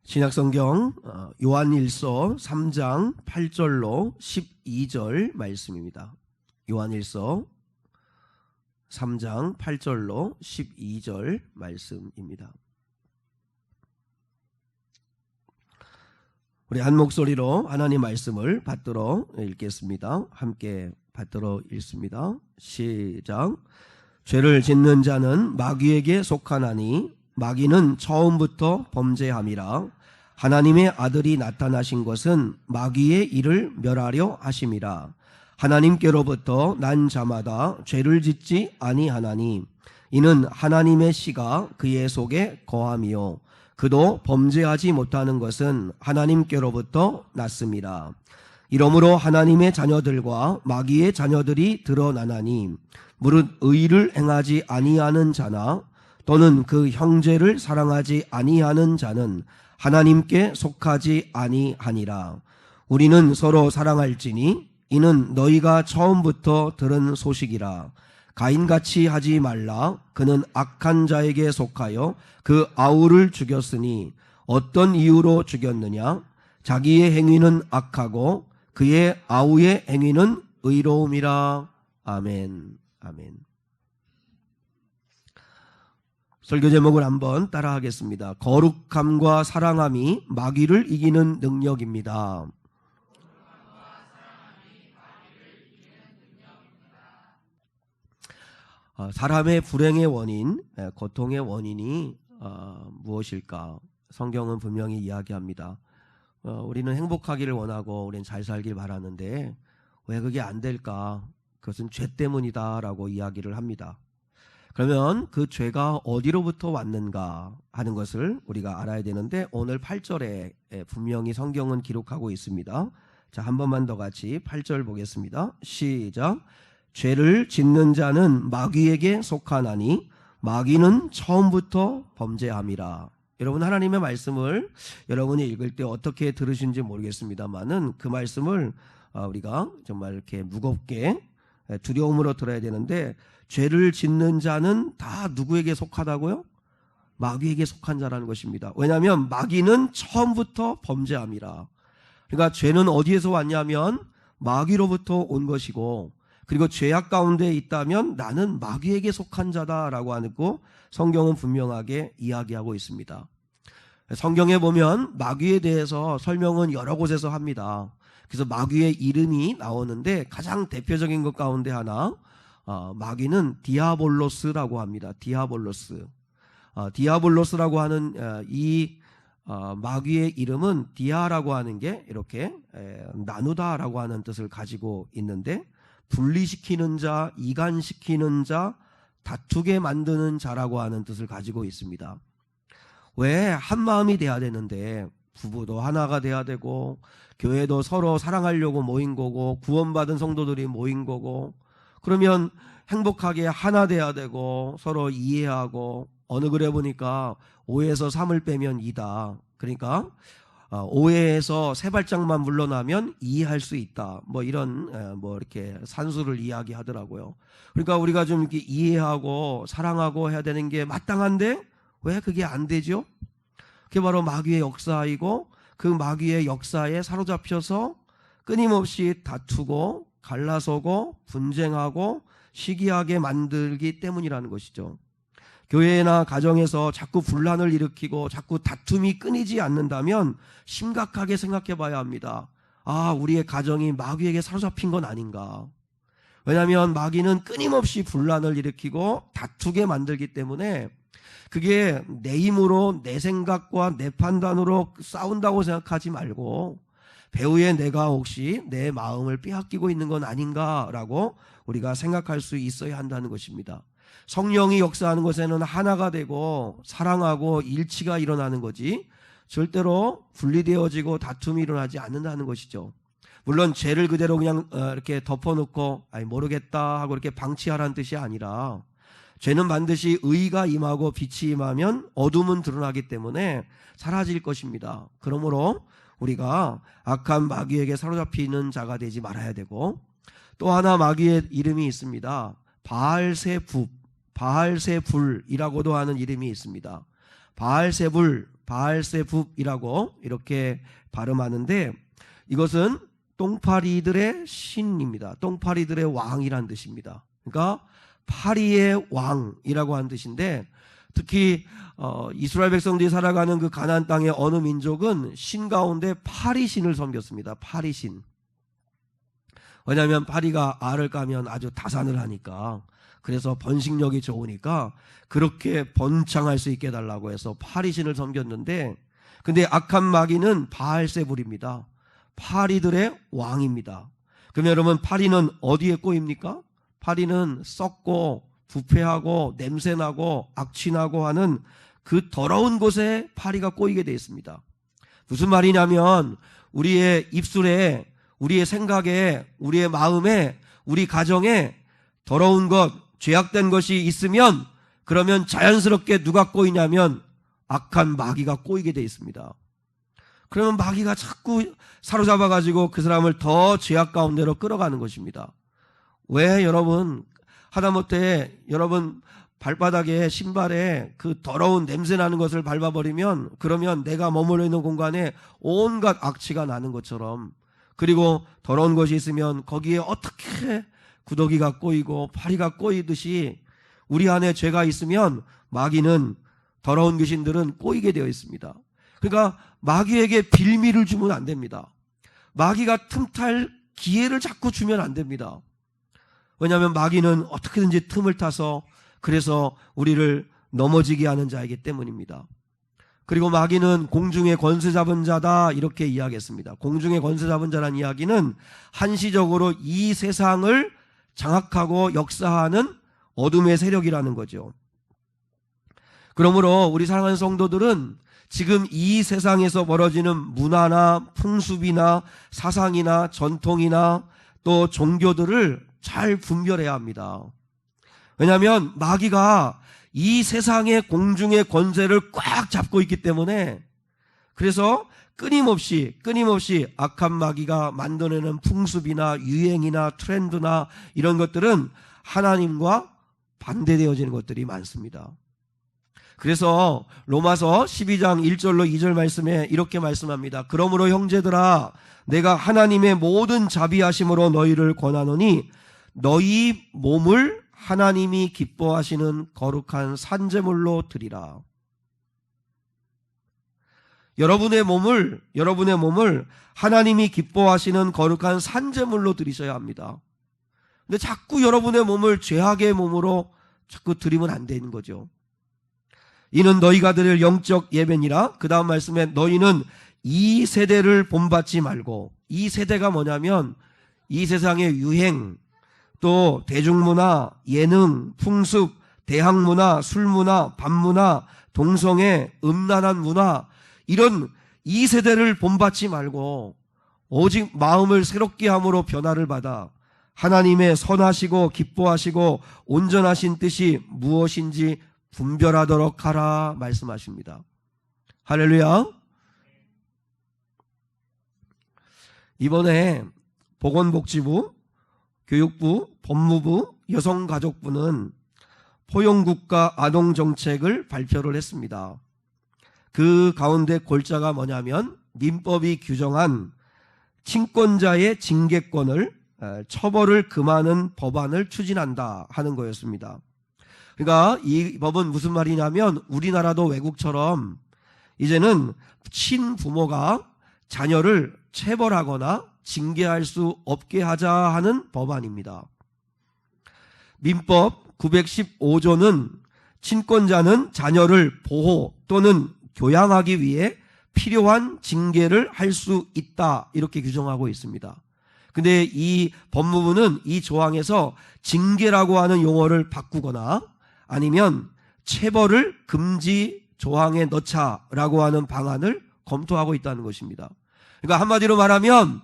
신약성경 요한일서 3장 8절로 12절 말씀입니다. 요한일서 3장 8절로 12절 말씀입니다. 우리 한 목소리로 하나님 말씀을 받들어 읽겠습니다. 함께 받들어 읽습니다. 시작. 죄를 짓는 자는 마귀에게 속하나니 마귀는 처음부터 범죄함이라. 하나님의 아들이 나타나신 것은 마귀의 일을 멸하려 하심이라. 하나님께로부터 난 자마다 죄를 짓지 아니하나니 이는 하나님의 씨가 그의 속에 거함이요 그도 범죄하지 못하는 것은 하나님께로부터 났습니다. 이러므로 하나님의 자녀들과 마귀의 자녀들이 드러나나니 무릇 의를 행하지 아니하는 자나 또는 그 형제를 사랑하지 아니하는 자는 하나님께 속하지 아니하니라. 우리는 서로 사랑할지니 이는 너희가 처음부터 들은 소식이라. 가인같이 하지 말라. 그는 악한 자에게 속하여 그 아우를 죽였으니 어떤 이유로 죽였느냐? 자기의 행위는 악하고 그의 아우의 행위는 의로움이라. 아멘. 아멘. 설교 제목을 한번 따라하겠습니다. 거룩함과 사랑함이 마귀를 이기는 능력입니다. 사람의 불행의 원인, 고통의 원인이 무엇일까? 성경은 분명히 이야기합니다. 우리는 행복하기를 원하고 우리는 잘 살길 바라는데 왜 그게 안 될까? 그것은 죄 때문이다라고 이야기를 합니다. 그러면 그 죄가 어디로부터 왔는가 하는 것을 우리가 알아야 되는데 오늘 8절에 분명히 성경은 기록하고 있습니다. 자, 한 번만 더 같이 8절 보겠습니다. 시작. 죄를 짓는 자는 마귀에게 속하나니 마귀는 처음부터 범죄함이라. 여러분, 하나님의 말씀을 여러분이 읽을 때 어떻게 들으신지 모르겠습니다만은 그 말씀을 우리가 정말 이렇게 무겁게 두려움으로 들어야 되는데, 죄를 짓는 자는 다 누구에게 속하다고요? 마귀에게 속한 자라는 것입니다. 왜냐하면 마귀는 처음부터 범죄함이라. 그러니까 죄는 어디에서 왔냐면 마귀로부터 온 것이고, 그리고 죄악 가운데 있다면 나는 마귀에게 속한 자다라고 하고 성경은 분명하게 이야기하고 있습니다. 성경에 보면 마귀에 대해서 설명은 여러 곳에서 합니다. 그래서 마귀의 이름이 나오는데 가장 대표적인 것 가운데 하나, 마귀는 디아볼로스라고 합니다. 디아볼로스. 디아볼로스라고 하는 이 마귀의 이름은 디아라고 하는 게 이렇게 나누다라고 하는 뜻을 가지고 있는데, 분리시키는 자, 이간시키는 자, 다투게 만드는 자라고 하는 뜻을 가지고 있습니다. 왜 한 마음이 돼야 되는데 부부도 하나가 돼야 되고 교회도 서로 사랑하려고 모인 거고 구원받은 성도들이 모인 거고, 그러면 행복하게 하나 돼야 되고 서로 이해하고, 어느 글에 보니까 5에서 3을 빼면 2다. 그러니까 5에서 3발짝만 물러나면 이해할 수 있다. 뭐 이런 이렇게 산수를 이야기하더라고요. 그러니까 우리가 좀 이렇게 이해하고 사랑하고 해야 되는 게 마땅한데 왜 그게 안 되죠? 그게 바로 마귀의 역사이고, 그 마귀의 역사에 사로잡혀서 끊임없이 다투고 갈라서고 분쟁하고 시기하게 만들기 때문이라는 것이죠. 교회나 가정에서 자꾸 분란을 일으키고 자꾸 다툼이 끊이지 않는다면 심각하게 생각해 봐야 합니다. 우리의 가정이 마귀에게 사로잡힌 건 아닌가. 왜냐하면 마귀는 끊임없이 분란을 일으키고 다투게 만들기 때문에, 그게 내 힘으로 내 생각과 내 판단으로 싸운다고 생각하지 말고 배후에 내가 혹시 내 마음을 빼앗기고 있는 건 아닌가라고 우리가 생각할 수 있어야 한다는 것입니다. 성령이 역사하는 것에는 하나가 되고 사랑하고 일치가 일어나는 거지 절대로 분리되어지고 다툼이 일어나지 않는다는 것이죠. 물론 죄를 그대로 그냥 이렇게 덮어놓고 모르겠다 하고 이렇게 방치하라는 뜻이 아니라, 죄는 반드시 의가 임하고 빛이 임하면 어둠은 드러나기 때문에 사라질 것입니다. 그러므로 우리가 악한 마귀에게 사로잡히는 자가 되지 말아야 되고, 또 하나 마귀의 이름이 있습니다. 바알세불이라고도 하는 이름이 있습니다. 바알세불, 바알세붑이라고 이렇게 발음하는데, 이것은 똥파리들의 신입니다. 똥파리들의 왕이란 뜻입니다. 그러니까 파리의 왕이라고 하는 뜻인데, 특히 이스라엘 백성들이 살아가는 그 가나안 땅의 어느 민족은 신 가운데 파리신을 섬겼습니다. 파리신. 왜냐하면 파리가 알을 까면 아주 다산을 하니까, 그래서 번식력이 좋으니까 그렇게 번창할 수 있게 해달라고 해서 파리신을 섬겼는데, 근데 악한 마귀는 바알세불입니다. 파리들의 왕입니다. 그러면 여러분, 파리는 어디에 꼬입니까? 파리는 썩고 부패하고 냄새나고 악취나고 하는 그 더러운 곳에 파리가 꼬이게 되어 있습니다. 무슨 말이냐면, 우리의 입술에, 우리의 생각에, 우리의 마음에, 우리 가정에 더러운 것, 죄악된 것이 있으면, 그러면 자연스럽게 누가 꼬이냐면 악한 마귀가 꼬이게 되어 있습니다. 그러면 마귀가 자꾸 사로잡아가지고 그 사람을 더 죄악 가운데로 끌어가는 것입니다. 왜 여러분, 하다못해 여러분 발바닥에, 신발에 그 더러운 냄새 나는 것을 밟아버리면, 그러면 내가 머물러 있는 공간에 온갖 악취가 나는 것처럼, 그리고 더러운 것이 있으면 거기에 어떻게 구더기가 꼬이고 파리가 꼬이듯이 우리 안에 죄가 있으면 마귀는, 더러운 귀신들은 꼬이게 되어 있습니다. 그러니까 마귀에게 빌미를 주면 안 됩니다. 마귀가 틈탈 기회를 자꾸 주면 안 됩니다. 왜냐하면 마귀는 어떻게든지 틈을 타서, 그래서 우리를 넘어지게 하는 자이기 때문입니다. 그리고 마귀는 공중의 권세 잡은 자다, 이렇게 이야기했습니다. 공중의 권세 잡은 자라는 이야기는 한시적으로 이 세상을 장악하고 역사하는 어둠의 세력이라는 거죠. 그러므로 우리 사랑하는 성도들은 지금 이 세상에서 벌어지는 문화나 풍습이나 사상이나 전통이나 또 종교들을 잘 분별해야 합니다. 왜냐하면 마귀가 이 세상의 공중의 권세를 꽉 잡고 있기 때문에, 그래서 끊임없이 악한 마귀가 만들어내는 풍습이나 유행이나 트렌드나 이런 것들은 하나님과 반대되어지는 것들이 많습니다. 그래서 로마서 12장 1절로 2절 말씀에 이렇게 말씀합니다. 그러므로 형제들아, 내가 하나님의 모든 자비하심으로 너희를 권하노니 너희 몸을 하나님이 기뻐하시는 거룩한 산제물로 드리라. 여러분의 몸을 하나님이 기뻐하시는 거룩한 산제물로 드리셔야 합니다. 근데 자꾸 여러분의 몸을 죄악의 몸으로 자꾸 드리면 안 되는 거죠. 이는 너희가 드릴 영적 예배니라. 그 다음 말씀에 너희는 이 세대를 본받지 말고, 이 세대가 뭐냐면 이 세상의 유행, 또 대중문화, 예능, 풍습, 대학문화, 술문화, 밤문화, 동성애, 음란한 문화, 이런 이 세대를 본받지 말고 오직 마음을 새롭게 함으로 변화를 받아 하나님의 선하시고 기뻐하시고 온전하신 뜻이 무엇인지 분별하도록 하라 말씀하십니다. 할렐루야. 이번에 보건복지부, 교육부, 법무부, 여성가족부는 포용국가 아동정책을 발표를 했습니다. 그 가운데 골자가 뭐냐면 민법이 규정한 친권자의 징계권을, 처벌을 금하는 법안을 추진한다 하는 거였습니다. 그러니까 이 법은 무슨 말이냐면, 우리나라도 외국처럼 이제는 친부모가 자녀를 체벌하거나 징계할 수 없게 하자 하는 법안입니다. 민법 915조는 친권자는 자녀를 보호 또는 교양하기 위해 필요한 징계를 할 수 있다, 이렇게 규정하고 있습니다. 근데 이 법무부는 이 조항에서 징계라고 하는 용어를 바꾸거나 아니면 체벌을 금지 조항에 넣자라고 하는 방안을 검토하고 있다는 것입니다. 그러니까 한마디로 말하면,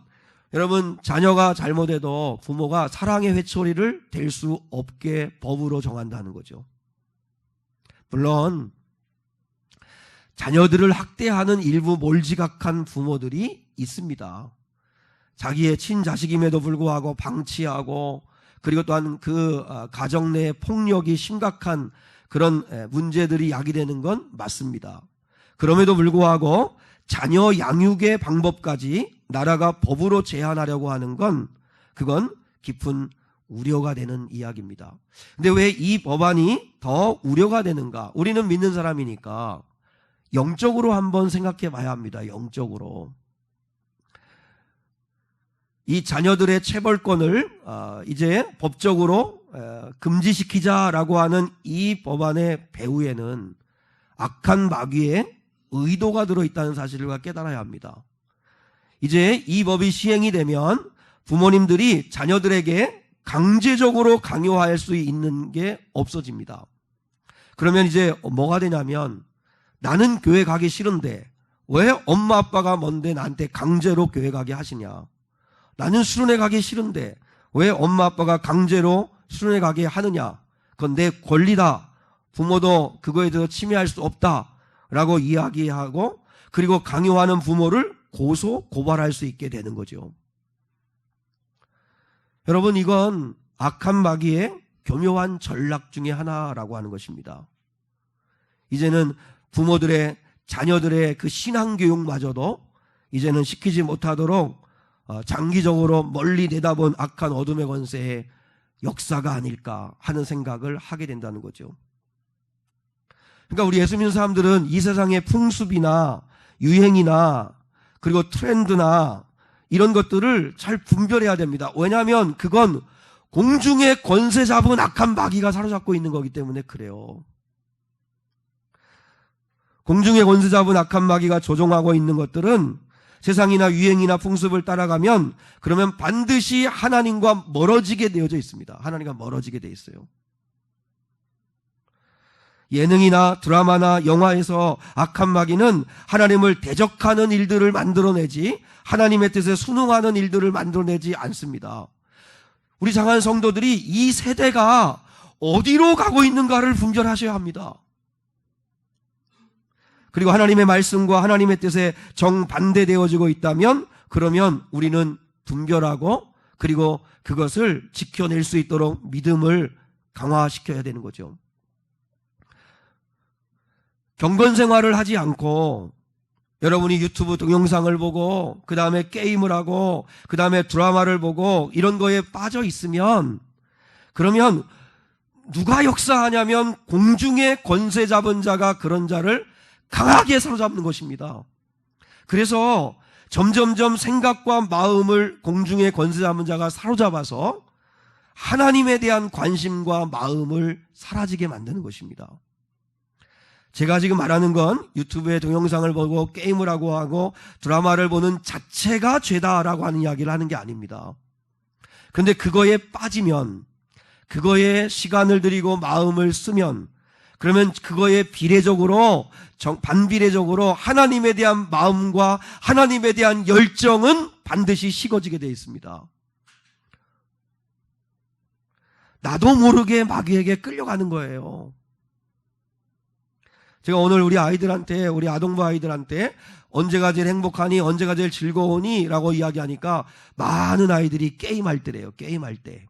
여러분, 자녀가 잘못해도 부모가 사랑의 회초리를 댈 수 없게 법으로 정한다는 거죠. 물론 자녀들을 학대하는 일부 몰지각한 부모들이 있습니다. 자기의 친자식임에도 불구하고 방치하고, 그리고 또한 그 가정 내 폭력이 심각한 그런 문제들이 야기되는 건 맞습니다. 그럼에도 불구하고 자녀 양육의 방법까지 나라가 법으로 제한하려고 하는 건 그건 깊은 우려가 되는 이야기입니다. 근데 왜 이 법안이 더 우려가 되는가? 우리는 믿는 사람이니까 영적으로 한번 생각해 봐야 합니다. 영적으로. 이 자녀들의 체벌권을 이제 법적으로 금지시키자라고 하는 이 법안의 배후에는 악한 마귀의 의도가 들어있다는 사실을 우리가 깨달아야 합니다. 이제 이 법이 시행이 되면 부모님들이 자녀들에게 강제적으로 강요할 수 있는 게 없어집니다. 그러면 이제 뭐가 되냐면 나는 교회 가기 싫은데 왜 엄마 아빠가 뭔데 나한테 강제로 교회 가게 하시냐. 나는 수련회 가기 싫은데 왜 엄마 아빠가 강제로 수련회 가게 하느냐. 그건 내 권리다. 부모도 그거에 대해서 침해할 수 없다라고 이야기하고 그리고 강요하는 부모를 고발할 수 있게 되는 거죠. 여러분 이건 악한 마귀의 교묘한 전략 중에 하나라고 하는 것입니다. 이제는 부모들의 자녀들의 그 신앙교육마저도 이제는 시키지 못하도록 장기적으로 멀리 내다본 악한 어둠의 권세의 역사가 아닐까 하는 생각을 하게 된다는 거죠. 그러니까 우리 예수 믿는 사람들은 이 세상의 풍습이나 유행이나 그리고 트렌드나 이런 것들을 잘 분별해야 됩니다. 왜냐하면 그건 공중의 권세 잡은 악한 마귀가 사로잡고 있는 거기 때문에 그래요. 공중의 권세 잡은 악한 마귀가 조종하고 있는 것들은 세상이나 유행이나 풍습을 따라가면 그러면 반드시 하나님과 멀어지게 되어져 있습니다. 하나님과 멀어지게 돼 있어요. 예능이나 드라마나 영화에서 악한 마귀는 하나님을 대적하는 일들을 만들어내지 하나님의 뜻에 순응하는 일들을 만들어내지 않습니다. 우리 장한 성도들이 이 세대가 어디로 가고 있는가를 분별하셔야 합니다. 그리고 하나님의 말씀과 하나님의 뜻에 정반대되어지고 있다면 그러면 우리는 분별하고 그리고 그것을 지켜낼 수 있도록 믿음을 강화시켜야 되는 거죠. 경건 생활을 하지 않고 여러분이 유튜브 동영상을 보고 그 다음에 게임을 하고 그 다음에 드라마를 보고 이런 거에 빠져 있으면 그러면 누가 역사하냐면 공중의 권세 잡은 자가 그런 자를 강하게 사로잡는 것입니다. 그래서 점점점 생각과 마음을 공중의 권세 잡은 자가 사로잡아서 하나님에 대한 관심과 마음을 사라지게 만드는 것입니다. 제가 지금 말하는 건 유튜브에 동영상을 보고 게임을 하고 드라마를 보는 자체가 죄다라고 하는 이야기를 하는 게 아닙니다. 그런데 그거에 빠지면 그거에 시간을 들이고 마음을 쓰면 그러면 그거에 비례적으로 반비례적으로 하나님에 대한 마음과 하나님에 대한 열정은 반드시 식어지게 되어 있습니다. 나도 모르게 마귀에게 끌려가는 거예요. 제가 오늘 우리 아동부 아이들한테 언제가 제일 행복하니 언제가 제일 즐거우니 라고 이야기하니까 많은 아이들이 게임할 때래요. 게임할 때.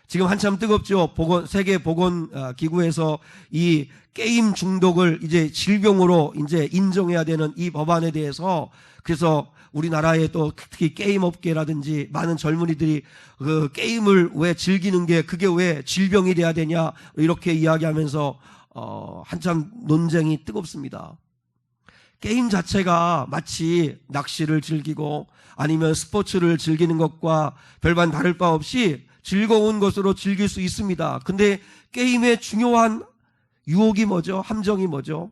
지금 한참 뜨겁죠. 세계보건기구에서 이 게임 중독을 이제 질병으로 이제 인정해야 되는 이 법안에 대해서 그래서 우리나라에 또 특히 게임 업계라든지 많은 젊은이들이 그 게임을 왜 즐기는 게 그게 왜 질병이 돼야 되냐 이렇게 이야기하면서 한참 논쟁이 뜨겁습니다. 게임 자체가 마치 낚시를 즐기고 아니면 스포츠를 즐기는 것과 별반 다를 바 없이 즐거운 것으로 즐길 수 있습니다. 근데 게임의 중요한 유혹이 뭐죠? 함정이 뭐죠?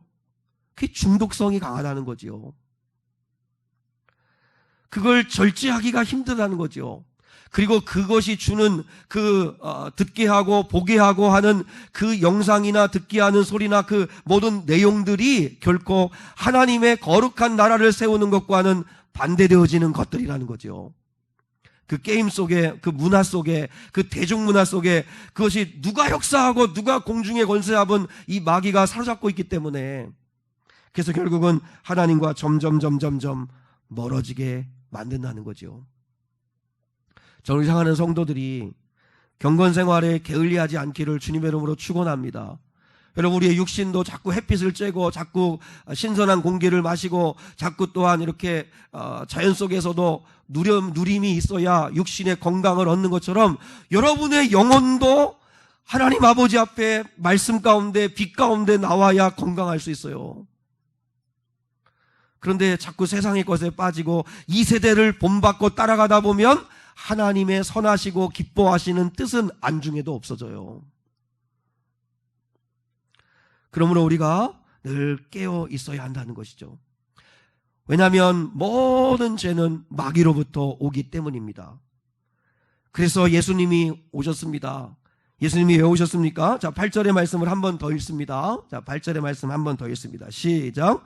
그게 중독성이 강하다는 거죠. 그걸 절제하기가 힘들다는 거죠. 그리고 그것이 주는 듣게 하고 보게 하고 하는 그 영상이나 듣게 하는 소리나 그 모든 내용들이 결코 하나님의 거룩한 나라를 세우는 것과는 반대되어지는 것들이라는 거죠. 그 게임 속에, 그 문화 속에, 그 대중문화 속에 그것이 누가 역사하고 누가 공중에 권세 잡은 이 마귀가 사로잡고 있기 때문에 그래서 결국은 하나님과 점점 멀어지게 만든다는 거죠. 저를 향하는 성도들이 경건 생활에 게을리하지 않기를 주님의 이름으로 축원합니다. 여러분, 우리의 육신도 자꾸 햇빛을 쬐고 자꾸 신선한 공기를 마시고 자꾸 또한 이렇게 자연 속에서도 누림이 있어야 육신의 건강을 얻는 것처럼 여러분의 영혼도 하나님 아버지 앞에 말씀 가운데 빛 가운데 나와야 건강할 수 있어요. 그런데 자꾸 세상의 것에 빠지고 이 세대를 본받고 따라가다 보면 하나님의 선하시고 기뻐하시는 뜻은 안중에도 없어져요. 그러므로 우리가 늘 깨어 있어야 한다는 것이죠. 왜냐하면 모든 죄는 마귀로부터 오기 때문입니다. 그래서 예수님이 오셨습니다. 예수님이 왜 오셨습니까? 자, 8절의 말씀을 한 번 더 읽습니다. 자, 8절의 말씀 한 번 더 읽습니다. 시작.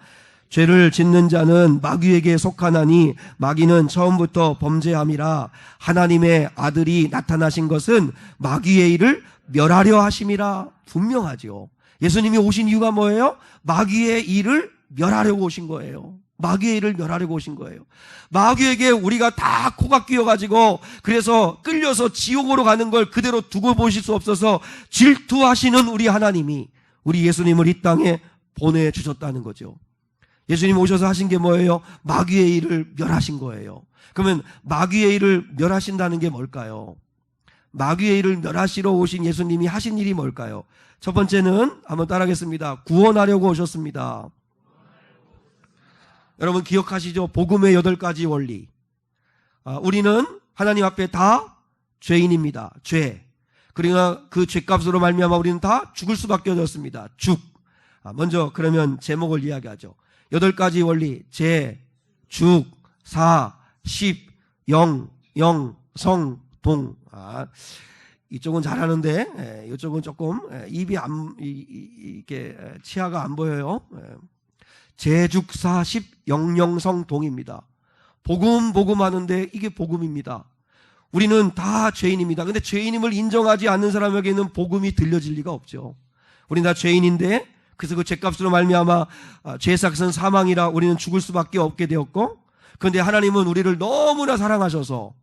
죄를 짓는 자는 마귀에게 속하나니 마귀는 처음부터 범죄함이라. 하나님의 아들이 나타나신 것은 마귀의 일을 멸하려 하심이라. 분명하죠. 예수님이 오신 이유가 뭐예요? 마귀의 일을 멸하려고 오신 거예요. 마귀의 일을 멸하려고 오신 거예요. 마귀에게 우리가 다 코가 끼어가지고 그래서 끌려서 지옥으로 가는 걸 그대로 두고 보실 수 없어서 질투하시는 우리 하나님이 우리 예수님을 이 땅에 보내주셨다는 거죠. 예수님 오셔서 하신 게 뭐예요? 마귀의 일을 멸하신 거예요. 그러면 마귀의 일을 멸하신다는 게 뭘까요? 마귀의 일을 멸하시러 오신 예수님이 하신 일이 뭘까요? 첫 번째는 한번 따라하겠습니다. 구원하려고 오셨습니다. 여러분 기억하시죠? 복음의 8가지 원리. 우리는 하나님 앞에 다 죄인입니다. 죄. 그러나 그 죄값으로 말미암아 우리는 다 죽을 수밖에 없었습니다. 죽. 먼저 그러면 제목을 이야기하죠. 8가지 원리. 죄, 죽, 사, 십, 영, 성, 동. 이쪽은 잘하는데 이쪽은 조금 입이 이게 치아가 안 보여요. 제죽사십 영영성동입니다. 복음 하는데 이게 복음입니다. 우리는 다 죄인입니다. 근데 죄인임을 인정하지 않는 사람에게는 복음이 들려질 리가 없죠. 우리는 다 죄인인데 그래서 그 죄값으로 말미암아 죄삭은 사망이라 우리는 죽을 수밖에 없게 되었고, 그런데 하나님은 우리를 너무나 사랑하셔서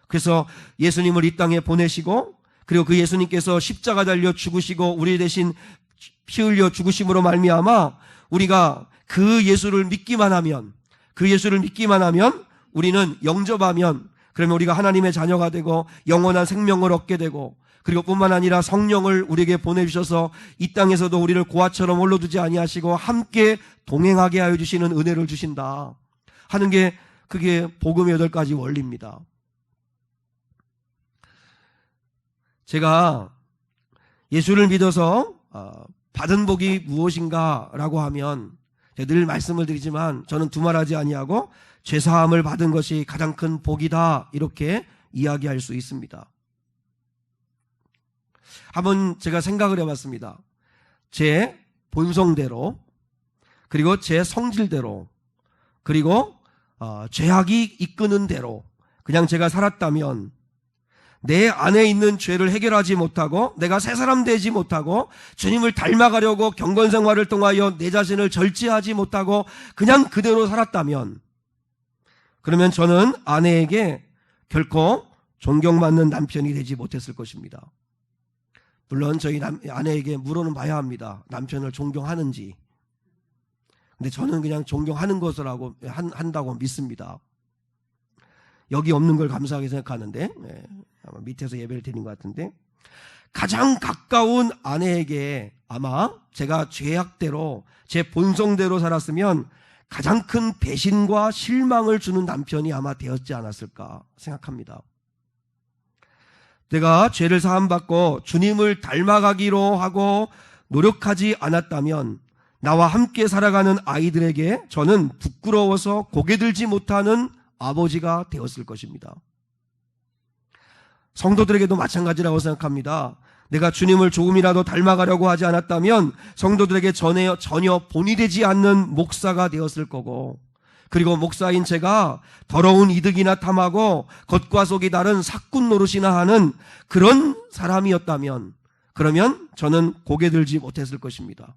그래서 예수님을 이 땅에 보내시고, 그리고 그 예수님께서 십자가 달려 죽으시고 우리 대신 피 흘려 죽으심으로 말미암아 우리가 그 예수를 믿기만 하면 우리는 영접하면 그러면 우리가 하나님의 자녀가 되고 영원한 생명을 얻게 되고, 그리고 뿐만 아니라 성령을 우리에게 보내주셔서 이 땅에서도 우리를 고아처럼 홀로두지 아니하시고 함께 동행하게 하여 주시는 은혜를 주신다 하는 게 그게 복음의 8가지 원리입니다. 제가 예수를 믿어서 받은 복이 무엇인가라고 하면 늘 말씀을 드리지만 저는 두말하지 아니하고 죄사함을 받은 것이 가장 큰 복이다 이렇게 이야기할 수 있습니다. 한번 제가 생각을 해봤습니다. 제 본성대로 그리고 제 성질대로 그리고 죄악이 이끄는 대로 그냥 제가 살았다면 내 안에 있는 죄를 해결하지 못하고 내가 새 사람 되지 못하고 주님을 닮아가려고 경건생활을 통하여 내 자신을 절제하지 못하고 그냥 그대로 살았다면, 그러면 저는 아내에게 결코 존경받는 남편이 되지 못했을 것입니다. 물론 저희 아내에게 물어는 봐야 합니다. 남편을 존경하는지. 근데 저는 그냥 존경하는 것이라고 한다고 믿습니다. 여기 없는 걸 감사하게 생각하는데 아마 밑에서 예배를 드린 것 같은데, 가장 가까운 아내에게 아마 제가 죄악대로 제 본성대로 살았으면 가장 큰 배신과 실망을 주는 남편이 아마 되었지 않았을까 생각합니다. 내가 죄를 사함받고 주님을 닮아가기로 하고 노력하지 않았다면 나와 함께 살아가는 아이들에게 저는 부끄러워서 고개 들지 못하는 아버지가 되었을 것입니다. 성도들에게도 마찬가지라고 생각합니다. 내가 주님을 조금이라도 닮아가려고 하지 않았다면 성도들에게 전혀 본이 되지 않는 목사가 되었을 거고, 그리고 목사인 제가 더러운 이득이나 탐하고 겉과 속이 다른 사꾼 노릇이나 하는 그런 사람이었다면 그러면 저는 고개 들지 못했을 것입니다.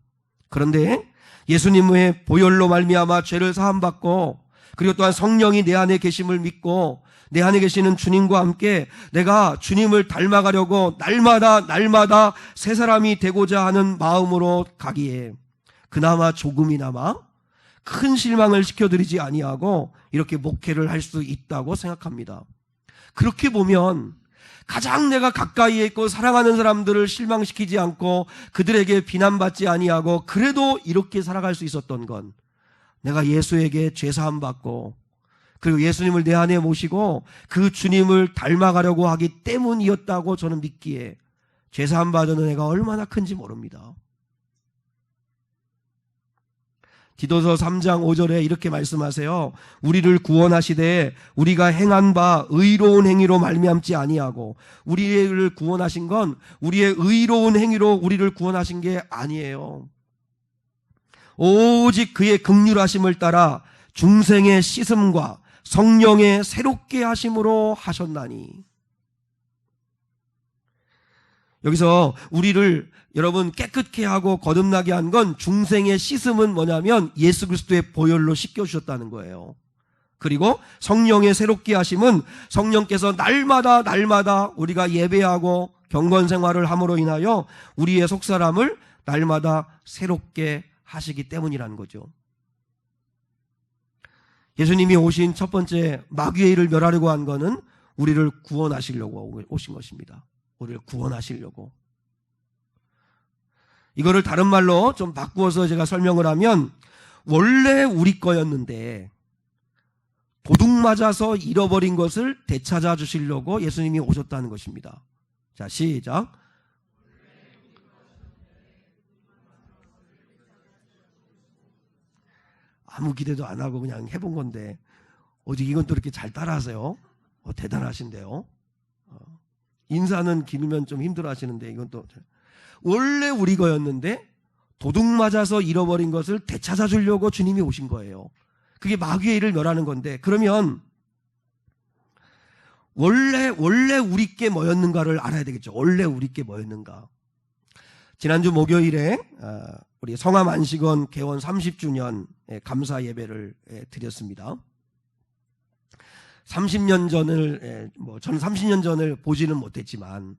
그런데 예수님의 보혈로 말미암아 죄를 사함받고 그리고 또한 성령이 내 안에 계심을 믿고 내 안에 계시는 주님과 함께 내가 주님을 닮아가려고 날마다 새 사람이 되고자 하는 마음으로 가기에 그나마 조금이나마 큰 실망을 시켜드리지 아니하고 이렇게 목회를 할 수 있다고 생각합니다. 그렇게 보면 가장 내가 가까이에 있고 사랑하는 사람들을 실망시키지 않고 그들에게 비난받지 아니하고 그래도 이렇게 살아갈 수 있었던 건 내가 예수에게 죄사함 받고 그리고 예수님을 내 안에 모시고 그 주님을 닮아가려고 하기 때문이었다고 저는 믿기에 죄사함 받은 은혜가 얼마나 큰지 모릅니다. 디도서 3장 5절에 이렇게 말씀하세요. 우리를 구원하시되 우리가 행한 바 의로운 행위로 말미암지 아니하고, 우리를 구원하신 건 우리의 의로운 행위로 우리를 구원하신 게 아니에요. 오직 그의 긍휼하심을 따라 중생의 씻음과 성령의 새롭게 하심으로 하셨나니. 여기서 우리를 여러분 깨끗게 하고 거듭나게 한 건 중생의 씻음은 뭐냐면 예수 그리스도의 보혈로 씻겨주셨다는 거예요. 그리고 성령의 새롭게 하심은 성령께서 날마다 우리가 예배하고 경건 생활을 함으로 인하여 우리의 속사람을 날마다 새롭게 하시기 때문이라는 거죠. 예수님이 오신 첫 번째 마귀의 일을 멸하려고 한 거는 우리를 구원하시려고 오신 것입니다. 우리를 구원하시려고. 이거를 다른 말로 좀 바꾸어서 제가 설명을 하면 원래 우리 거였는데 도둑 맞아서 잃어버린 것을 되찾아 주시려고 예수님이 오셨다는 것입니다. 자, 시작. 아무 기대도 안 하고 그냥 해본 건데 어디 이건 또 이렇게 잘 따라하세요. 대단하신데요. 인사는 길면 좀 힘들어 하시는데 이건 또 원래 우리 거였는데 도둑 맞아서 잃어버린 것을 되찾아 주려고 주님이 오신 거예요. 그게 마귀의 일을 멸하는 건데, 그러면 원래 우리께 뭐였는가를 알아야 되겠죠. 원래 우리께 뭐였는가. 지난주 목요일에 우리 성암 안식원 개원 30주년 감사 예배를 드렸습니다. 30년 전을 저는 30년 전을 보지는 못했지만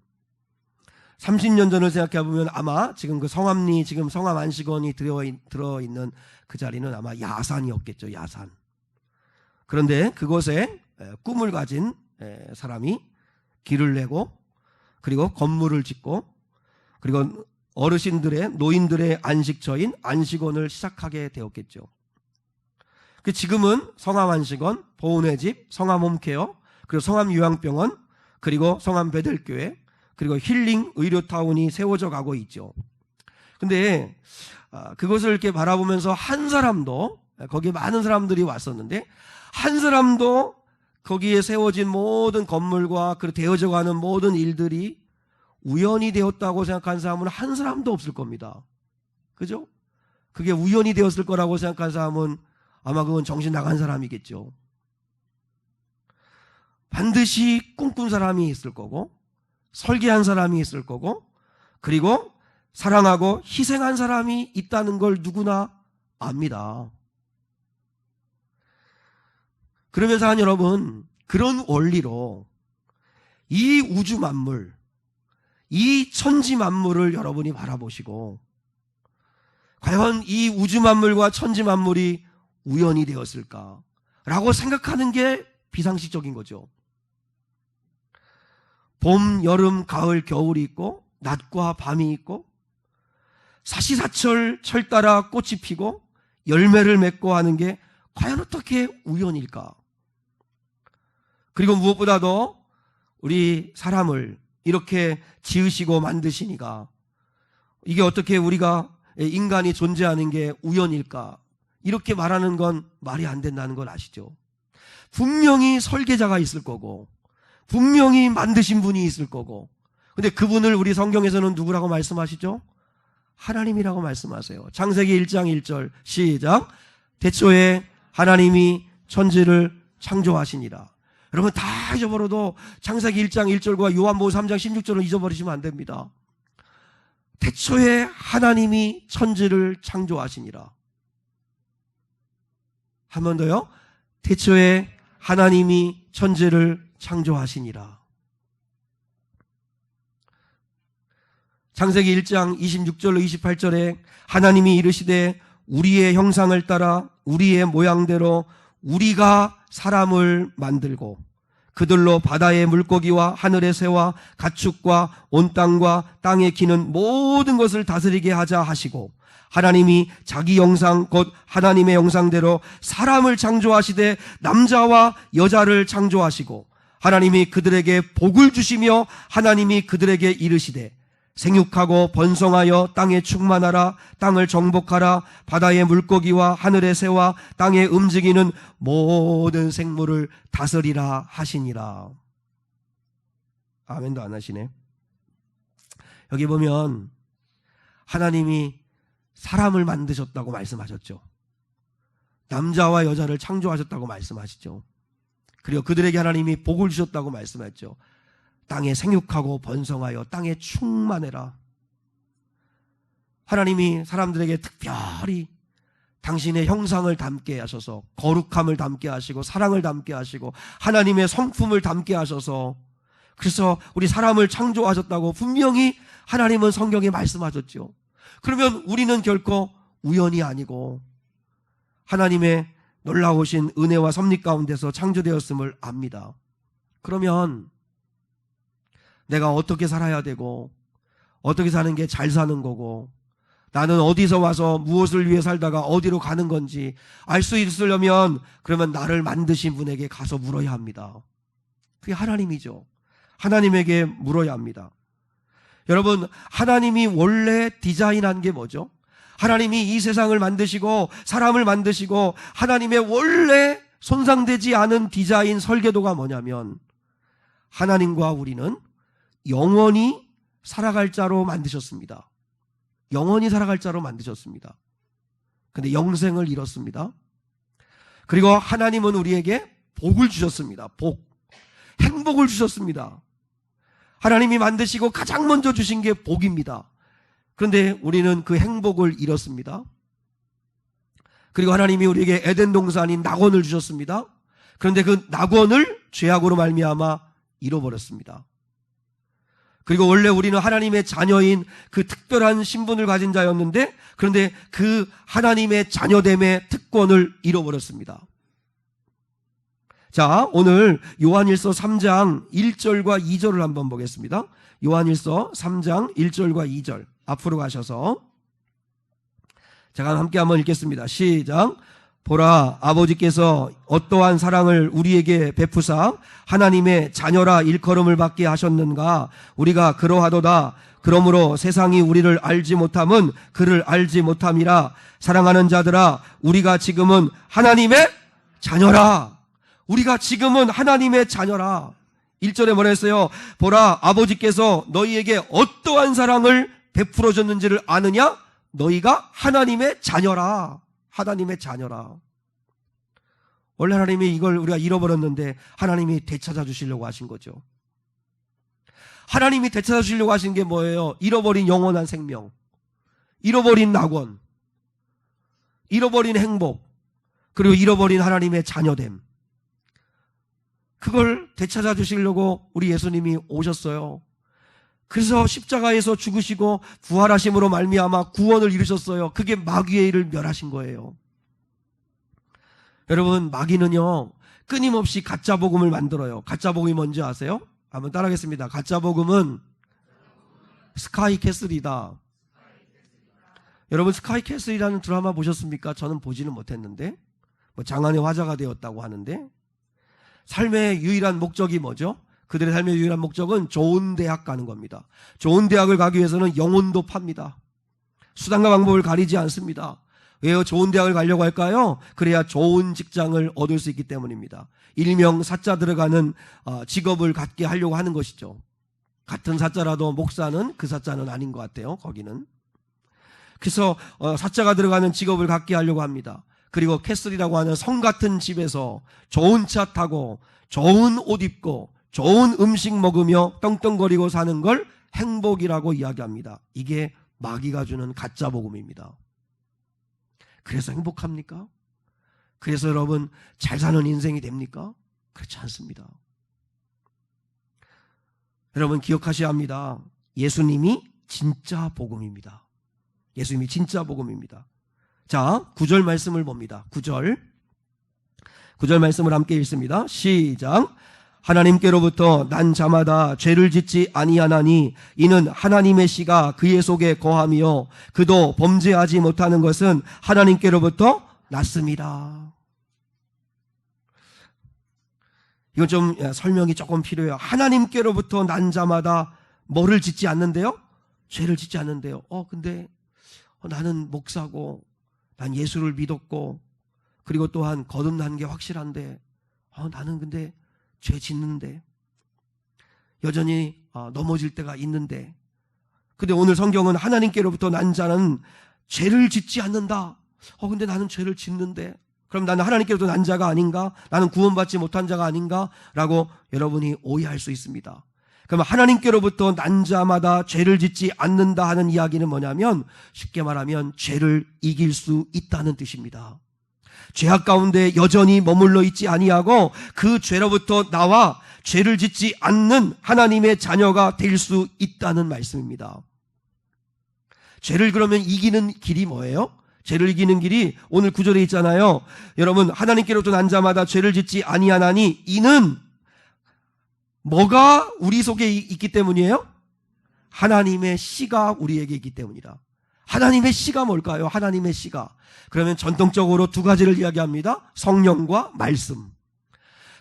30년 전을 생각해보면 아마 지금 그 성암리 지금 성암 안식원이 들어있는 그 자리는 아마 야산이었겠죠. 야산. 그런데 그곳에 꿈을 가진 사람이 길을 내고 그리고 건물을 짓고 그리고 노인들의 안식처인 안식원을 시작하게 되었겠죠. 지금은 성암 안식원, 보훈의 집, 성암 홈케어, 그리고 성암 요양병원, 그리고 성암 베델교회, 그리고 힐링 의료타운이 세워져 가고 있죠. 근데 그것을 이렇게 바라보면서 한 사람도, 거기에 많은 사람들이 왔었는데 한 사람도 거기에 세워진 모든 건물과 그 되어져 가는 모든 일들이 우연이 되었다고 생각하는 사람은 한 사람도 없을 겁니다. 그죠? 그게 우연이 되었을 거라고 생각하는 사람은 아마 그건 정신 나간 사람이겠죠. 반드시 꿈꾼 사람이 있을 거고 설계한 사람이 있을 거고 그리고 사랑하고 희생한 사람이 있다는 걸 누구나 압니다. 그러면서 한 여러분, 그런 원리로 이 우주 만물, 이 천지 만물을 여러분이 바라보시고 과연 이 우주 만물과 천지 만물이 우연이 되었을까라고 생각하는 게 비상식적인 거죠. 봄, 여름, 가을, 겨울이 있고 낮과 밤이 있고 사시사철 철 따라 꽃이 피고 열매를 맺고 하는 게 과연 어떻게 우연일까? 그리고 무엇보다도 우리 사람을 이렇게 지으시고 만드시니까 이게 어떻게 우리가 인간이 존재하는 게 우연일까? 이렇게 말하는 건 말이 안 된다는 걸 아시죠? 분명히 설계자가 있을 거고 분명히 만드신 분이 있을 거고, 근데 그분을 우리 성경에서는 누구라고 말씀하시죠? 하나님이라고 말씀하세요. 창세기 1장 1절 시작. 태초에 하나님이 천지를 창조하시니라. 여러분 다 잊어버려도 창세기 1장 1절과 요한복음 3장 16절을 잊어버리시면 안 됩니다. 태초에 하나님이 천지를 창조하시니라. 한 번 더요. 태초에 하나님이 천지를 창조하시니라. 창세기 1장 26절로 28절에 하나님이 이르시되 우리의 형상을 따라 우리의 모양대로 우리가 사람을 만들고 그들로 바다의 물고기와 하늘의 새와 가축과 온 땅과 땅에 기는 모든 것을 다스리게 하자 하시고, 하나님이 자기 형상 곧 하나님의 형상대로 사람을 창조하시되 남자와 여자를 창조하시고, 하나님이 그들에게 복을 주시며 하나님이 그들에게 이르시되 생육하고 번성하여 땅에 충만하라. 땅을 정복하라. 바다의 물고기와 하늘의 새와 땅에 움직이는 모든 생물을 다스리라 하시니라. 아멘도 안 하시네. 여기 보면 하나님이 사람을 만드셨다고 말씀하셨죠. 남자와 여자를 창조하셨다고 말씀하시죠. 그리고 그들에게 하나님이 복을 주셨다고 말씀했죠. 땅에 생육하고 번성하여 땅에 충만해라. 하나님이 사람들에게 특별히 당신의 형상을 담게 하셔서 거룩함을 담게 하시고 사랑을 담게 하시고 하나님의 성품을 담게 하셔서, 그래서 우리 사람을 창조하셨다고 분명히 하나님은 성경에 말씀하셨죠. 그러면 우리는 결코 우연이 아니고 하나님의 놀라우신 은혜와 섭리 가운데서 창조되었음을 압니다. 그러면 내가 어떻게 살아야 되고 어떻게 사는 게 잘 사는 거고 나는 어디서 와서 무엇을 위해 살다가 어디로 가는 건지 알 수 있으려면 그러면 나를 만드신 분에게 가서 물어야 합니다. 그게 하나님이죠. 하나님에게 물어야 합니다. 여러분, 하나님이 원래 디자인한 게 뭐죠? 하나님이 이 세상을 만드시고 사람을 만드시고 하나님의 원래 손상되지 않은 디자인 설계도가 뭐냐면, 하나님과 우리는 영원히 살아갈 자로 만드셨습니다. 영원히 살아갈 자로 만드셨습니다. 근데 영생을 잃었습니다. 그리고 하나님은 우리에게 복을 주셨습니다. 복, 행복을 주셨습니다. 하나님이 만드시고 가장 먼저 주신 게 복입니다. 그런데 우리는 그 행복을 잃었습니다. 그리고 하나님이 우리에게 에덴 동산인 낙원을 주셨습니다. 그런데 그 낙원을 죄악으로 말미암아 잃어버렸습니다. 그리고 원래 우리는 하나님의 자녀인 그 특별한 신분을 가진 자였는데, 그런데 그 하나님의 자녀됨의 특권을 잃어버렸습니다. 자, 오늘 요한일서 3장 1절과 2절을 한번 보겠습니다. 요한일서 3장 1절과 2절 앞으로 가셔서 제가 함께 한번 읽겠습니다. 시작. 보라, 아버지께서 어떠한 사랑을 우리에게 베푸사 하나님의 자녀라 일컬음을 받게 하셨는가. 우리가 그러하도다. 그러므로 세상이 우리를 알지 못함은 그를 알지 못함이라. 사랑하는 자들아, 우리가 지금은 하나님의 자녀라. 우리가 지금은 하나님의 자녀라. 1절에 뭐라 했어요? 보라, 아버지께서 너희에게 어떠한 사랑을 베풀어 줬는지를 아느냐? 너희가 하나님의 자녀라. 하나님의 자녀라. 원래 하나님이 이걸 우리가 잃어버렸는데 하나님이 되찾아 주시려고 하신 거죠. 하나님이 되찾아 주시려고 하신 게 뭐예요? 잃어버린 영원한 생명, 잃어버린 낙원, 잃어버린 행복, 그리고 잃어버린 하나님의 자녀됨. 그걸 되찾아 주시려고 우리 예수님이 오셨어요. 그래서 십자가에서 죽으시고 부활하심으로 말미암아 구원을 이루셨어요. 그게 마귀의 일을 멸하신 거예요. 여러분, 마귀는요 끊임없이 가짜 복음을 만들어요. 가짜 복음이 뭔지 아세요? 한번 따라하겠습니다. 가짜 복음은 스카이 캐슬이다. 여러분, 스카이 캐슬이라는 드라마 보셨습니까? 저는 보지는 못했는데 장안의 화제가 되었다고 하는데, 삶의 유일한 목적이 뭐죠? 그들의 삶의 유일한 목적은 좋은 대학 가는 겁니다. 좋은 대학을 가기 위해서는 영혼도 팝니다. 수단과 방법을 가리지 않습니다. 왜요? 좋은 대학을 가려고 할까요? 그래야 좋은 직장을 얻을 수 있기 때문입니다. 일명 사자 들어가는 직업을 갖게 하려고 하는 것이죠. 같은 사자라도 목사는 그 사자는 아닌 것 같아요. 거기는. 그래서 사자가 들어가는 직업을 갖게 하려고 합니다. 그리고 캐슬이라고 하는 성 같은 집에서 좋은 차 타고 좋은 옷 입고 좋은 음식 먹으며 떵떵거리고 사는 걸 행복이라고 이야기합니다. 이게 마귀가 주는 가짜 복음입니다. 그래서 행복합니까? 그래서 여러분 잘 사는 인생이 됩니까? 그렇지 않습니다. 여러분 기억하셔야 합니다. 예수님이 진짜 복음입니다. 예수님이 진짜 복음입니다. 자, 9절 말씀을 봅니다. 9절 말씀을 함께 읽습니다. 시작. 하나님께로부터 난 자마다 죄를 짓지 아니하나니 이는 하나님의 씨가 그의 속에 거하며 그도 범죄하지 못하는 것은 하나님께로부터 났습니다. 이건 좀 설명이 조금 필요해요. 하나님께로부터 난 자마다 뭐를 짓지 않는데요? 죄를 짓지 않는데요. 근데 나는 목사고 난 예수를 믿었고 그리고 또한 거듭난 게 확실한데 나는 근데 죄 짓는데 여전히 넘어질 때가 있는데 근데 오늘 성경은 하나님께로부터 난 자는 죄를 짓지 않는다. 근데 나는 죄를 짓는데 그럼 나는 하나님께로부터 난 자가 아닌가? 나는 구원받지 못한 자가 아닌가? 라고 여러분이 오해할 수 있습니다. 그럼 하나님께로부터 난 자마다 죄를 짓지 않는다 하는 이야기는 뭐냐면 쉽게 말하면 죄를 이길 수 있다는 뜻입니다. 죄악 가운데 여전히 머물러 있지 아니하고 그 죄로부터 나와 죄를 짓지 않는 하나님의 자녀가 될 수 있다는 말씀입니다. 죄를 그러면 이기는 길이 뭐예요? 죄를 이기는 길이 오늘 구절에 있잖아요. 여러분 하나님께로부터 난 자마다 죄를 짓지 아니하나니 이는 뭐가 우리 속에 있기 때문이에요? 하나님의 씨가 우리에게 있기 때문이다. 하나님의 씨가 뭘까요? 하나님의 씨가. 그러면 전통적으로 두 가지를 이야기합니다. 성령과 말씀.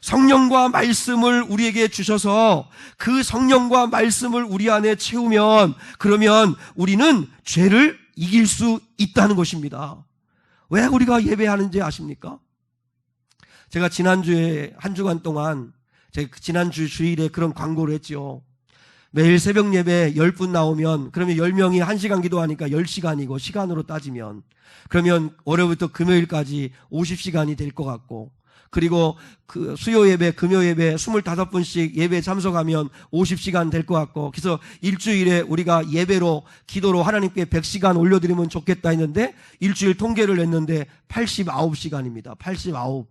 성령과 말씀을 우리에게 주셔서 그 성령과 말씀을 우리 안에 채우면 그러면 우리는 죄를 이길 수 있다는 것입니다. 왜 우리가 예배하는지 아십니까? 제가 지난주에 한 주간 동안 제가 지난주 주일에 그런 광고를 했죠. 매일 새벽 예배 10분 나오면 그러면 10명이 1시간 기도하니까 10시간이고 시간으로 따지면 그러면 월요일부터 금요일까지 50시간이 될 것 같고 그리고 그 수요 예배, 금요 예배 25분씩 예배 참석하면 50시간 될 것 같고 그래서 일주일에 우리가 예배로 기도로 하나님께 100시간 올려드리면 좋겠다 했는데 일주일 통계를 냈는데 89시간입니다. 89.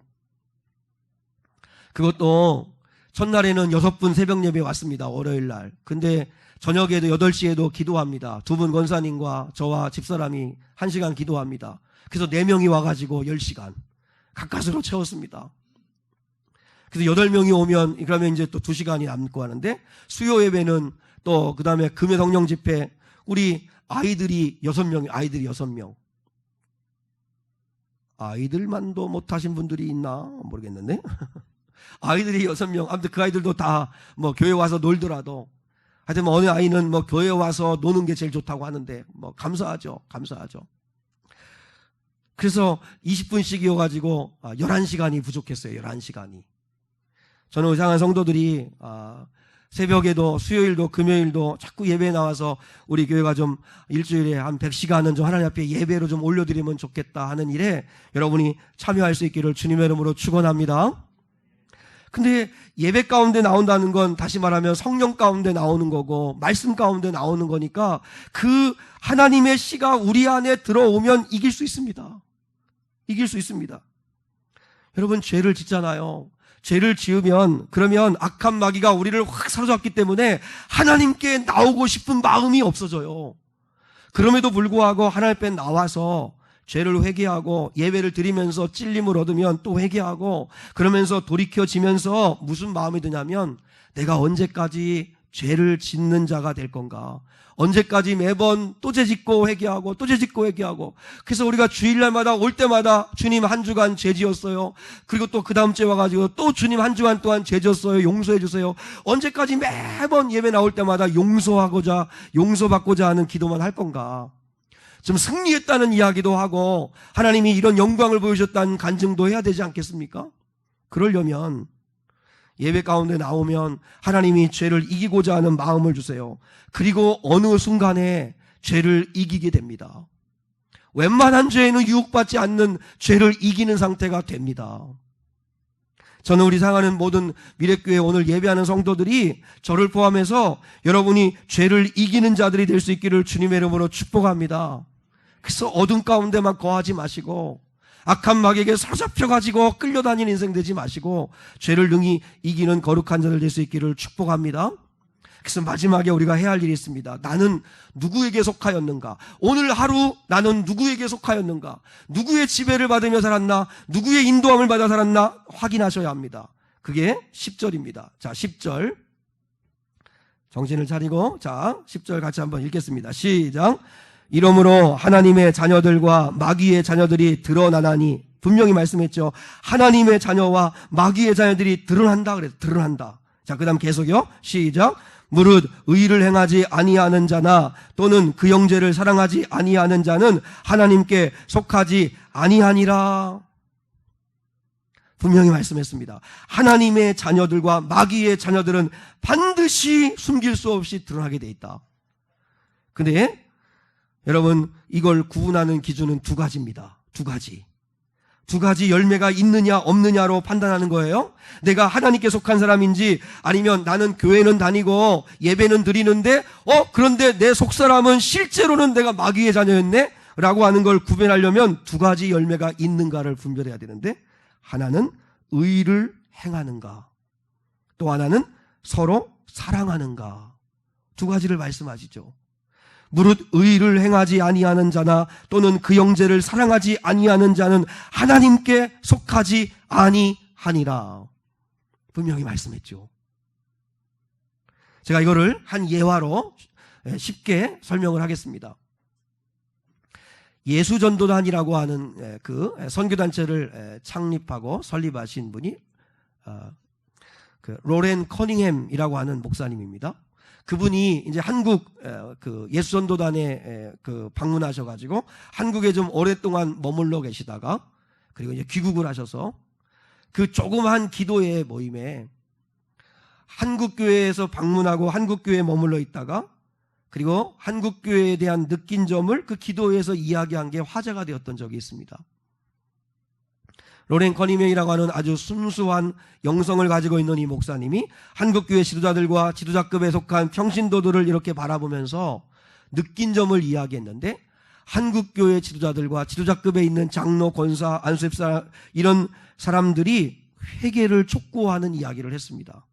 그것도 첫날에는 6분 새벽 예배 왔습니다. 월요일 날. 근데 저녁에도 8시에도 기도합니다. 두 분 권사님과 저와 집사람이 1시간 기도합니다. 그래서 4명이 와가지고 10시간 가까스로 채웠습니다. 그래서 8명이 오면 그러면 이제 또 2시간이 남고 하는데 수요 예배는 또 그 다음에 금요 성령 집회 우리 아이들이 6명, 아이들이 6명. 아이들만도 못하신 분들이 있나 모르겠는데 아이들이 6명. 아무튼 그 아이들도 다 뭐 교회 와서 놀더라도 하여튼 뭐 어느 아이는 뭐 교회 와서 노는 게 제일 좋다고 하는데 뭐 감사하죠. 그래서 20분씩이어가지고 11시간이 부족했어요. 11시간이. 저는 의상한 성도들이 새벽에도 수요일도 금요일도 자꾸 예배에 나와서 우리 교회가 좀 일주일에 한 100시간은 좀 하나님 앞에 예배로 좀 올려드리면 좋겠다 하는 일에 여러분이 참여할 수 있기를 주님의 이름으로 축원합니다. 근데 예배 가운데 나온다는 건 다시 말하면 성령 가운데 나오는 거고 말씀 가운데 나오는 거니까 그 하나님의 씨가 우리 안에 들어오면 이길 수 있습니다. 이길 수 있습니다. 여러분 죄를 짓잖아요. 죄를 지으면 그러면 악한 마귀가 우리를 확 사로잡기 때문에 하나님께 나오고 싶은 마음이 없어져요. 그럼에도 불구하고 하나님 앞에 나와서 죄를 회개하고 예배를 드리면서 찔림을 얻으면 또 회개하고 그러면서 돌이켜지면서 무슨 마음이 드냐면 내가 언제까지 죄를 짓는 자가 될 건가? 언제까지 매번 또 죄 짓고 회개하고 또 죄 짓고 회개하고 그래서 우리가 주일날마다 올 때마다 주님 한 주간 죄 지었어요. 그리고 또 그 다음 주에 와가지고 또 주님 한 주간 동안 죄 지었어요. 용서해 주세요. 언제까지 매번 예배 나올 때마다 용서받고자 하는 기도만 할 건가? 좀 승리했다는 이야기도 하고 하나님이 이런 영광을 보여주셨다는 간증도 해야 되지 않겠습니까? 그러려면 예배 가운데 나오면 하나님이 죄를 이기고자 하는 마음을 주세요. 그리고 어느 순간에 죄를 이기게 됩니다. 웬만한 죄에는 유혹받지 않는 죄를 이기는 상태가 됩니다. 저는 우리 사랑하는 모든 미래교회 오늘 예배하는 성도들이 저를 포함해서 여러분이 죄를 이기는 자들이 될 수 있기를 주님의 이름으로 축복합니다. 그래서 어둠 가운데만 거하지 마시고 악한 마귀에게 사로잡혀가지고 끌려다니는 인생 되지 마시고 죄를 능히 이기는 거룩한 자들 될 수 있기를 축복합니다. 그래서 마지막에 우리가 해야 할 일이 있습니다. 나는 누구에게 속하였는가? 오늘 하루 나는 누구에게 속하였는가? 누구의 지배를 받으며 살았나? 누구의 인도함을 받아 살았나? 확인하셔야 합니다. 그게 10절입니다. 자, 10절. 정신을 차리고, 자, 10절 같이 한번 읽겠습니다. 시작. 이러므로 하나님의 자녀들과 마귀의 자녀들이 드러나나니, 분명히 말씀했죠. 하나님의 자녀와 마귀의 자녀들이 드러난다 그래서 드러난다. 자, 그 다음 계속요. 시작. 무릇 의를 행하지 아니하는 자나 또는 그 형제를 사랑하지 아니하는 자는 하나님께 속하지 아니하니라. 분명히 말씀했습니다. 하나님의 자녀들과 마귀의 자녀들은 반드시 숨길 수 없이 드러나게 돼 있다. 근데 여러분, 이걸 구분하는 기준은 두 가지입니다. 두 가지. 두 가지 열매가 있느냐 없느냐로 판단하는 거예요. 내가 하나님께 속한 사람인지, 아니면 나는 교회는 다니고 예배는 드리는데 그런데 내 속사람은 실제로는 내가 마귀의 자녀였네 라고 하는 걸 구별하려면 두 가지 열매가 있는가를 분별해야 되는데, 하나는 의를 행하는가, 또 하나는 서로 사랑하는가. 두 가지를 말씀하시죠. 무릇 의를 행하지 아니하는 자나 또는 그 형제를 사랑하지 아니하는 자는 하나님께 속하지 아니하니라. 분명히 말씀했죠. 제가 이거를 한 예화로 쉽게 설명을 하겠습니다. 예수전도단이라고 하는 그 선교단체를 창립하고 설립하신 분이 그 로렌 커닝햄이라고 하는 목사님입니다. 그분이 이제 한국 그 예수전도단에 그 방문하셔가지고 한국에 좀 오랫동안 머물러 계시다가, 그리고 이제 귀국을 하셔서 그 조그만 기도회 모임에 한국교회에서 방문하고 한국교회에 머물러 있다가, 그리고 한국교회에 대한 느낀 점을 그 기도회에서 이야기한 게 화제가 되었던 적이 있습니다. 로렌 커닝햄이라고 하는 아주 순수한 영성을 가지고 있는 이 목사님이 한국교회 지도자들과 지도자급에 속한 평신도들을 이렇게 바라보면서 느낀 점을 이야기했는데, 한국교회 지도자들과 지도자급에 있는 장로, 권사, 안수집사 이런 사람들이 회개를 촉구하는 이야기를 했습니다.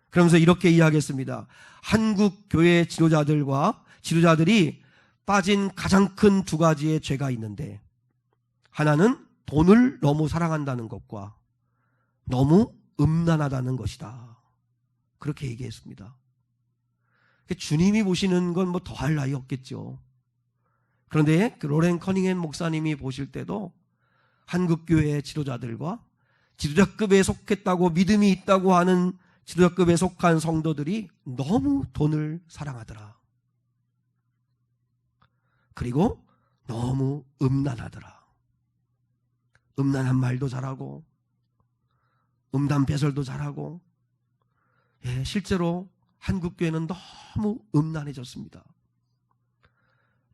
그러면서 이렇게 이야기했습니다. 한국교회 지도자들과 지도자들이 빠진 가장 큰 두 가지의 죄가 있는데, 하나는 돈을 너무 사랑한다는 것과 너무 음란하다는 것이다. 그렇게 얘기했습니다. 주님이 보시는 건 뭐 더할 나위 없겠죠. 그런데 그 로렌 커닝햄 목사님이 보실 때도 한국교회 지도자들과 지도자급에 속했다고 믿음이 있다고 하는 지도자급에 속한 성도들이 너무 돈을 사랑하더라. 그리고 너무 음란하더라. 음란한 말도 잘하고 음담 배설도 잘하고, 실제로 한국교회는 너무 음란해졌습니다.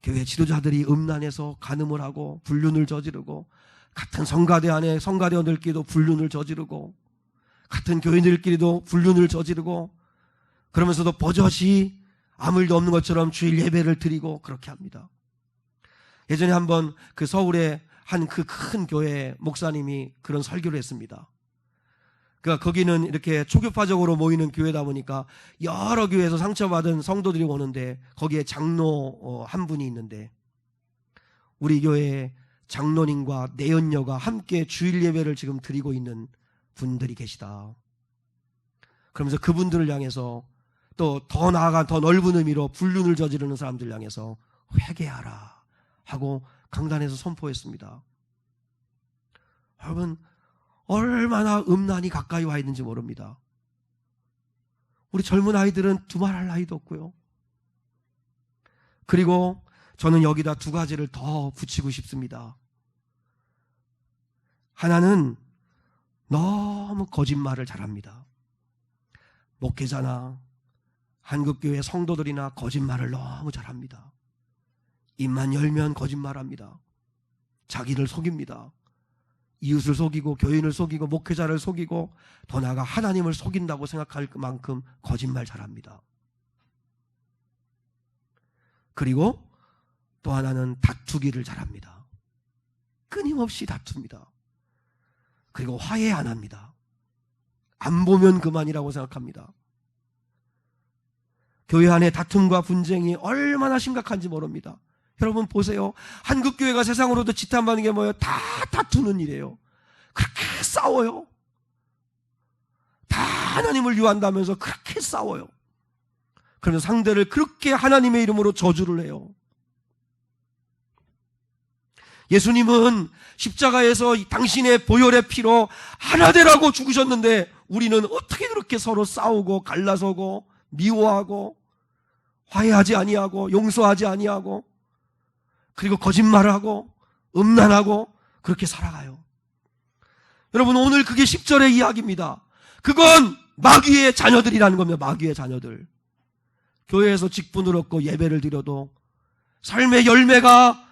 교회 지도자들이 음란해서 간음을 하고 불륜을 저지르고, 같은 성가대 안에 성가대원들끼리도 불륜을 저지르고, 같은 교인들끼리도 불륜을 저지르고, 그러면서도 버젓이 아무 일도 없는 것처럼 주일 예배를 드리고 그렇게 합니다. 예전에 한번 그 서울에 한 그 큰 교회 목사님이 그런 설교를 했습니다. 그러니까 거기는 이렇게 초교파적으로 모이는 교회다 보니까 여러 교회에서 상처받은 성도들이 오는데, 거기에 장로 한 분이 있는데, 우리 교회에 장로님과 내연녀가 함께 주일 예배를 지금 드리고 있는 분들이 계시다. 그러면서 그분들을 향해서, 또 더 나아가 더 넓은 의미로 불륜을 저지르는 사람들 향해서 회개하라 하고 강단에서 선포했습니다. 여러분, 얼마나 음란이 가까이 와 있는지 모릅니다. 우리 젊은 아이들은 두말할 나이도 없고요. 그리고 저는 여기다 두 가지를 더 붙이고 싶습니다. 하나는 너무 거짓말을 잘합니다. 목회자나 한국교회 성도들이나 거짓말을 너무 잘합니다. 입만 열면 거짓말합니다. 자기를 속입니다. 이웃을 속이고 교인을 속이고 목회자를 속이고, 더 나아가 하나님을 속인다고 생각할 만큼 거짓말 잘합니다. 그리고 또 하나는 다투기를 잘합니다. 끊임없이 다툽니다. 그리고 화해 안 합니다. 안 보면 그만이라고 생각합니다. 교회 안에 다툼과 분쟁이 얼마나 심각한지 모릅니다. 여러분 보세요. 한국교회가 세상으로도 지탄받는 게 뭐예요? 다 다투는 일이에요. 그렇게 싸워요. 다 하나님을 유한다면서 그렇게 싸워요. 그러면 상대를 그렇게 하나님의 이름으로 저주를 해요. 예수님은 십자가에서 당신의 보혈의 피로 하나 되라고 죽으셨는데 우리는 어떻게 그렇게 서로 싸우고 갈라서고 미워하고 화해하지 아니하고 용서하지 아니하고 그리고 거짓말하고 음란하고 그렇게 살아가요. 여러분 오늘 그게 10절의 이야기입니다. 그건 마귀의 자녀들이라는 겁니다. 마귀의 자녀들. 교회에서 직분을 얻고 예배를 드려도 삶의 열매가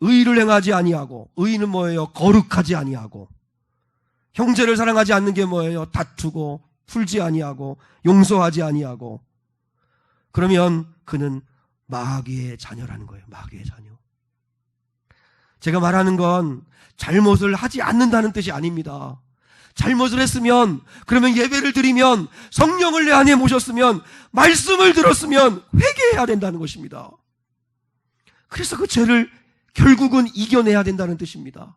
의를 행하지 아니하고, 의는 뭐예요? 거룩하지 아니하고, 형제를 사랑하지 않는 게 뭐예요? 다투고 풀지 아니하고 용서하지 아니하고, 그러면 그는 마귀의 자녀라는 거예요. 마귀의 자녀. 제가 말하는 건 잘못을 하지 않는다는 뜻이 아닙니다. 잘못을 했으면, 그러면 예배를 드리면, 성령을 내 안에 모셨으면, 말씀을 들었으면 회개해야 된다는 것입니다. 그래서 그 죄를 결국은 이겨내야 된다는 뜻입니다.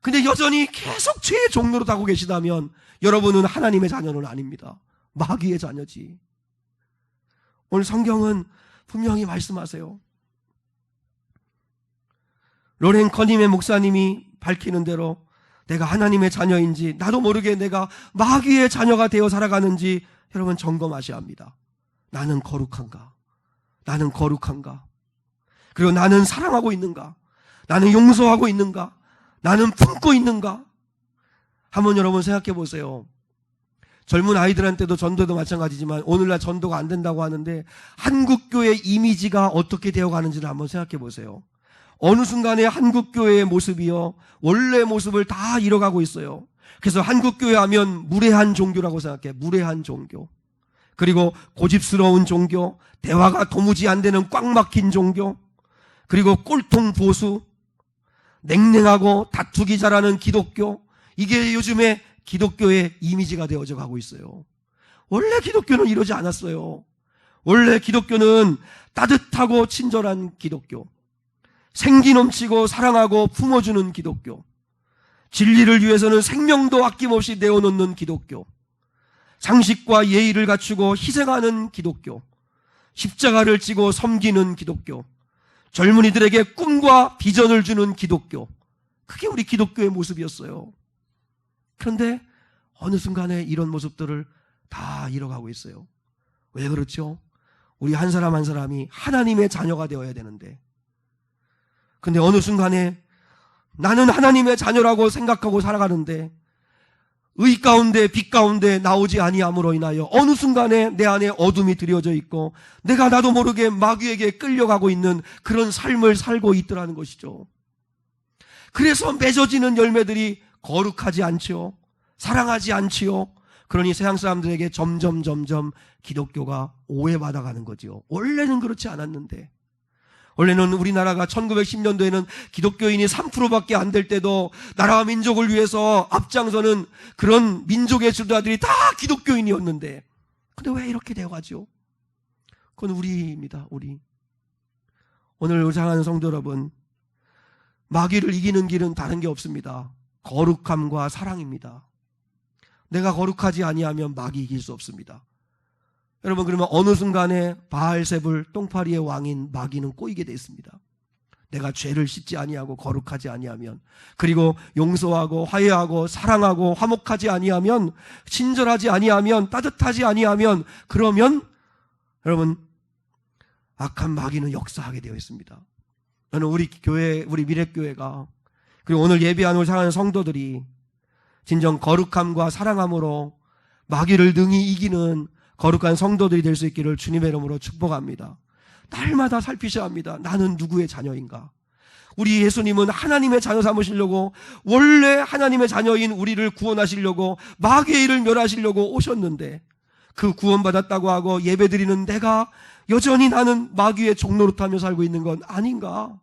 근데 여전히 계속 죄의 종로로 타고 계시다면 여러분은 하나님의 자녀는 아닙니다. 마귀의 자녀지. 오늘 성경은 분명히 말씀하세요. 로렌 커님의 목사님이 밝히는 대로 내가 하나님의 자녀인지 나도 모르게 내가 마귀의 자녀가 되어 살아가는지 여러분 점검하셔야 합니다. 나는 거룩한가? 나는 거룩한가? 그리고 나는 사랑하고 있는가? 나는 용서하고 있는가? 나는 품고 있는가? 한번 여러분 생각해 보세요. 젊은 아이들한테도 전도도 마찬가지지만 오늘날 전도가 안 된다고 하는데 한국교회 이미지가 어떻게 되어가는지를 한번 생각해 보세요. 어느 순간에 한국교회의 모습이요 원래 모습을 다 잃어가고 있어요. 그래서 한국교회 하면 무례한 종교라고 생각해. 무례한 종교. 그리고 고집스러운 종교, 대화가 도무지 안 되는 꽉 막힌 종교, 그리고 꼴통 보수, 냉랭하고 다투기 잘하는 기독교, 이게 요즘에 기독교의 이미지가 되어져 가고 있어요. 원래 기독교는 이러지 않았어요. 원래 기독교는 따뜻하고 친절한 기독교, 생기 넘치고 사랑하고 품어주는 기독교, 진리를 위해서는 생명도 아낌없이 내어놓는 기독교, 상식과 예의를 갖추고 희생하는 기독교, 십자가를 지고 섬기는 기독교, 젊은이들에게 꿈과 비전을 주는 기독교, 그게 우리 기독교의 모습이었어요. 그런데 어느 순간에 이런 모습들을 다 잃어가고 있어요. 왜 그렇죠? 우리 한 사람 한 사람이 하나님의 자녀가 되어야 되는데, 근데 어느 순간에 나는 하나님의 자녀라고 생각하고 살아가는데 의 가운데 빛 가운데 나오지 아니함으로 인하여 어느 순간에 내 안에 어둠이 들여져 있고 내가 나도 모르게 마귀에게 끌려가고 있는 그런 삶을 살고 있더라는 것이죠. 그래서 맺어지는 열매들이 거룩하지 않지요, 사랑하지 않지요. 그러니 세상 사람들에게 점점 기독교가 오해받아가는 거지요. 원래는 그렇지 않았는데, 원래는 우리나라가 1910년도에는 기독교인이 3%밖에 안 될 때도 나라와 민족을 위해서 앞장서는 그런 민족의 지도자들이 다 기독교인이었는데, 근데 왜 이렇게 되어가죠? 그건 우리입니다. 우리. 오늘 사랑하는 성도 여러분, 마귀를 이기는 길은 다른 게 없습니다. 거룩함과 사랑입니다. 내가 거룩하지 아니하면 마귀 이길 수 없습니다. 여러분, 그러면 어느 순간에 바알세불 똥파리의 왕인 마귀는 꼬이게 되어 있습니다. 내가 죄를 씻지 아니하고 거룩하지 아니하면, 그리고 용서하고 화해하고 사랑하고 화목하지 아니하면, 친절하지 아니하면, 따뜻하지 아니하면, 그러면 여러분 악한 마귀는 역사하게 되어 있습니다. 저는 우리 교회, 우리 미래교회가, 그리고 오늘 예배하는 우리 사랑하는 성도들이 진정 거룩함과 사랑함으로 마귀를 능히 이기는 거룩한 성도들이 될 수 있기를 주님의 이름으로 축복합니다. 날마다 살피셔야 합니다. 나는 누구의 자녀인가? 우리 예수님은 하나님의 자녀 삼으시려고, 원래 하나님의 자녀인 우리를 구원하시려고, 마귀의 일을 멸하시려고 오셨는데, 그 구원받았다고 하고 예배드리는 내가 여전히 나는 마귀의 종노릇하며 살고 있는 건 아닌가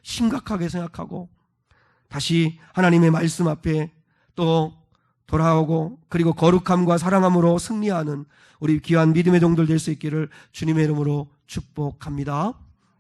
심각하게 생각하고, 다시 하나님의 말씀 앞에 또 돌아오고 그리고 거룩함과 사랑함으로 승리하는 우리 귀한 믿음의 종들 될 수 있기를 주님의 이름으로 축복합니다.